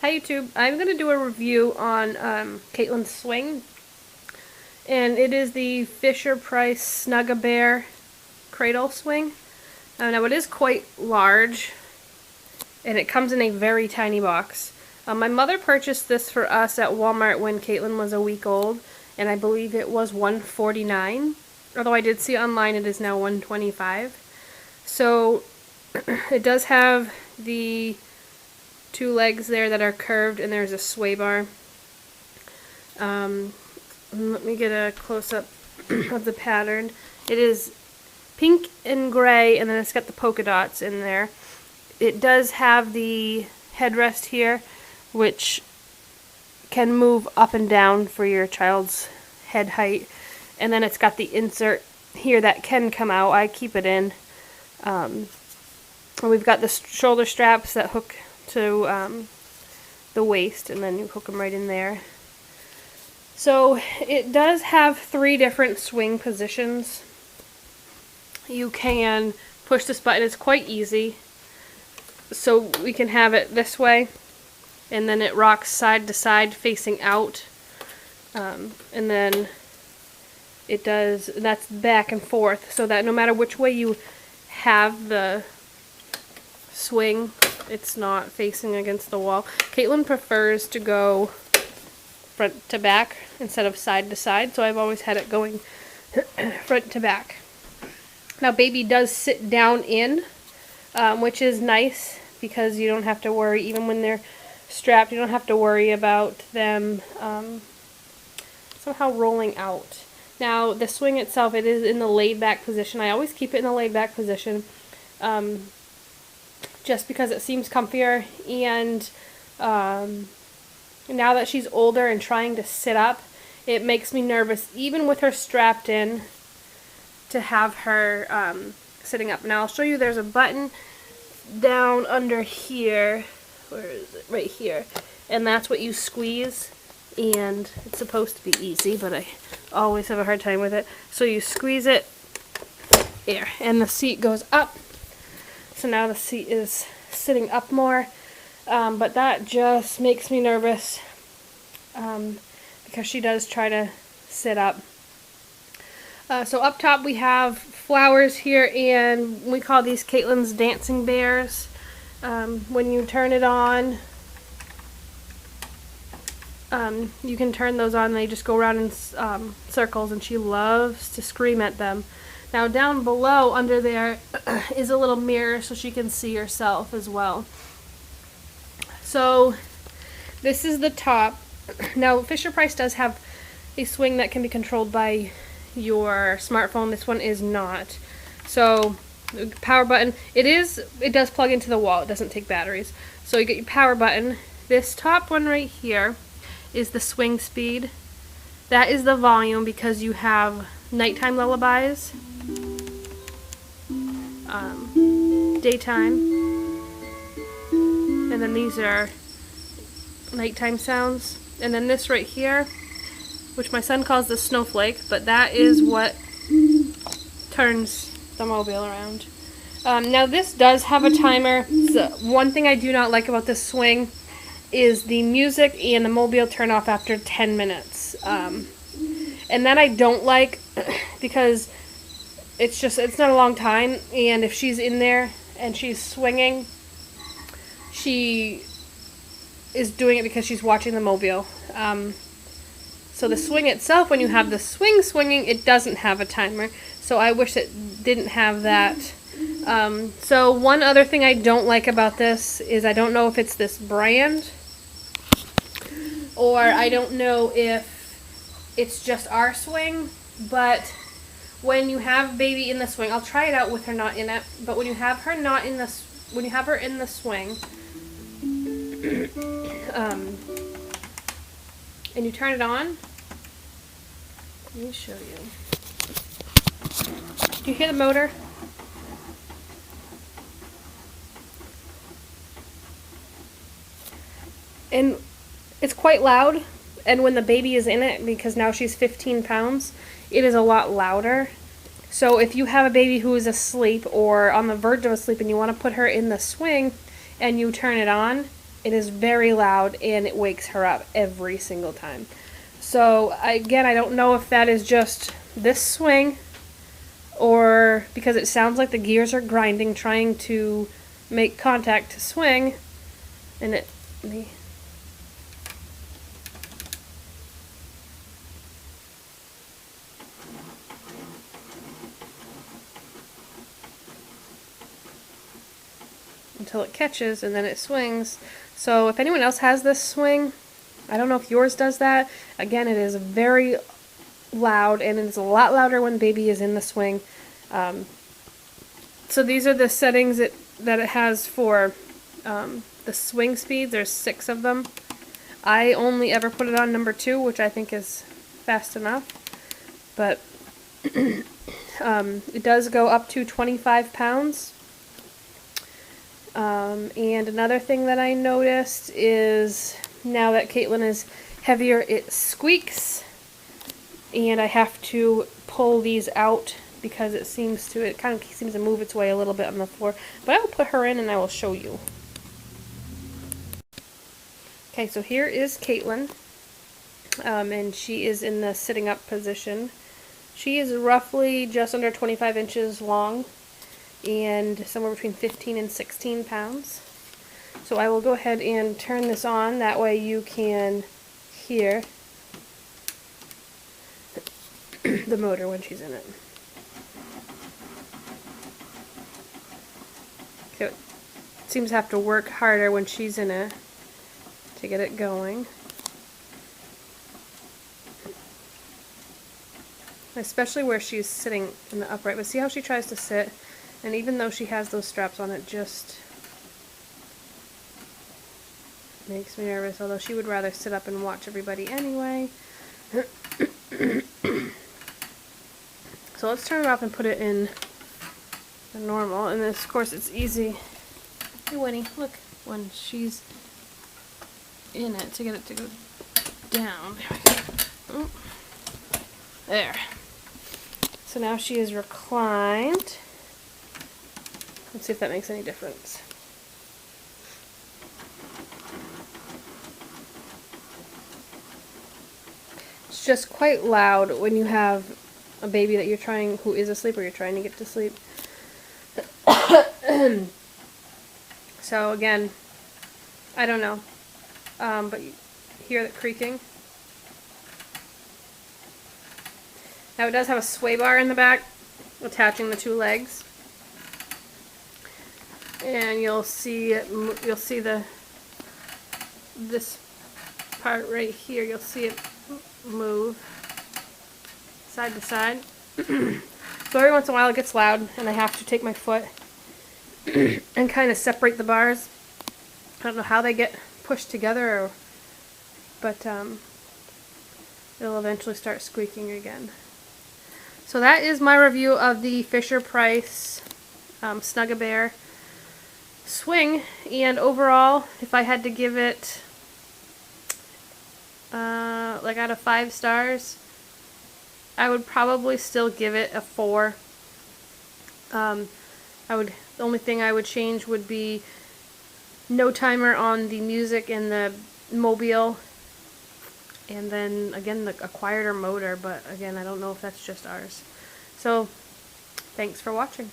Hi YouTube, I'm going to do a review on Caitlin's swing, and it is the Fisher Price Snug Bear cradle swing. Now it is quite large, and it comes in a very tiny box. My mother purchased this for us at Walmart when Caitlin was a week old, and I believe it was $149. Although I did see online it is now $125. So it does have the two legs there that are curved, and there's a sway bar. Let me get a close-up of the pattern. It is pink and gray, and then it's got the polka dots in there. It does have the headrest here, which can move up and down for your child's head height. And then it's got the insert here that can come out. I keep it in. We've got the shoulder straps that hook to the waist, and then you hook them right in there. So it does have 3 different swing positions. You can push this button. It's quite easy. So we can have it this way, and then it rocks side to side facing out, and then it does, that's back and forth, so that no matter which way you have the swing, it's not facing against the wall. Caitlin prefers to go front to back instead of side to side, so I've always had it going front to back. Now baby does sit down in, which is nice because you don't have to worry, even when they're strapped, you don't have to worry about them somehow rolling out. Now the swing itself, it is in the laid back position. I always keep it in the laid back position. Just because it seems comfier, and now that she's older and trying to sit up, it makes me nervous, even with her strapped in, to have her sitting up. Now I'll show you, there's a button down under here, where is it? Right here, and that's what you squeeze, and it's supposed to be easy, but I always have a hard time with it. So you squeeze it there, and the seat goes up. So now the seat is sitting up more, but that just makes me nervous because she does try to sit up. So up top we have flowers here, and we call these Caitlin's dancing bears. When you turn it on, you can turn those on, they just go around in circles, and she loves to scream at them. Now down below under there is a little mirror so she can see herself as well. So this is the top. Now Fisher Price does have a swing that can be controlled by your smartphone. This one is not. So power button, it does plug into the wall. It doesn't take batteries. So you get your power button. This top one right here is the swing speed. That is the volume, because you have nighttime lullabies, daytime, and then these are nighttime sounds. And then this right here, which my son calls the snowflake, but that is what turns the mobile around. Now this does have a timer. So one thing I do not like about this swing is the music and the mobile turn off after 10 minutes. And that I don't like, because it's not a long time, and if she's in there and she's swinging, she is doing it because she's watching the mobile. So the swing itself, when you have the swing swinging, it doesn't have a timer. So I wish it didn't have that. So one other thing I don't like about this is, I don't know if it's this brand, or I don't know if it's just our swing, but when you have baby in the swing, I'll try it out with her not in it, but when you have her not in the, when you have her in the swing, and you turn it on, let me show you. Do you hear the motor? And it's quite loud, and when the baby is in it, because now she's 15 pounds, it is a lot louder. So if you have a baby who is asleep or on the verge of asleep and you want to put her in the swing and you turn it on, It is very loud and it wakes her up every single time. So again, I don't know if that is just this swing or because it sounds like the gears are grinding trying to make contact to swing, and it until it catches and then it swings. So if anyone else has this swing, I don't know if yours does that. Again, it is very loud and it is a lot louder when baby is in the swing. So these are the settings that it has for the swing speed. There's 6 of them. I only ever put it on number 2, which I think is fast enough. But it does go up to 25 pounds. And another thing that I noticed is now that Caitlin is heavier, it squeaks. And I have to pull these out because it kind of seems to move its way a little bit on the floor. But I will put her in and I will show you. Okay, so here is Caitlin. And she is in the sitting up position. She is roughly just under 25 inches long and somewhere between 15 and 16 pounds. So I will go ahead and turn this on, that way you can hear the motor when she's in it. So it seems to have to work harder when she's in it to get it going. Especially where she's sitting in the upright. But see how she tries to sit? And even though she has those straps on, it just makes me nervous. Although she would rather sit up and watch everybody anyway. So let's turn it off and put it in the normal. And this, of course, it's easy. Hey, Winnie, look. When she's in it, to get it to go down. There we go. Ooh. There. So now she is reclined. Let's see if that makes any difference. It's just quite loud when you have a baby that who is asleep or you're trying to get to sleep. So again, I don't know, but you hear the creaking. Now it does have a sway bar in the back attaching the 2 legs. And you'll see this part right here, you'll see it move side to side. So every once in a while it gets loud and I have to take my foot and kind of separate the bars. I don't know how they get pushed together, but it'll eventually start squeaking again. So that is my review of the Fisher-Price Snug-A-Bear swing, and overall, if I had to give it like out of 5 stars, I would probably still give it a 4. The only thing I would change would be no timer on the music and the mobile, and then again a quieter motor, but again I don't know if that's just ours. So thanks for watching.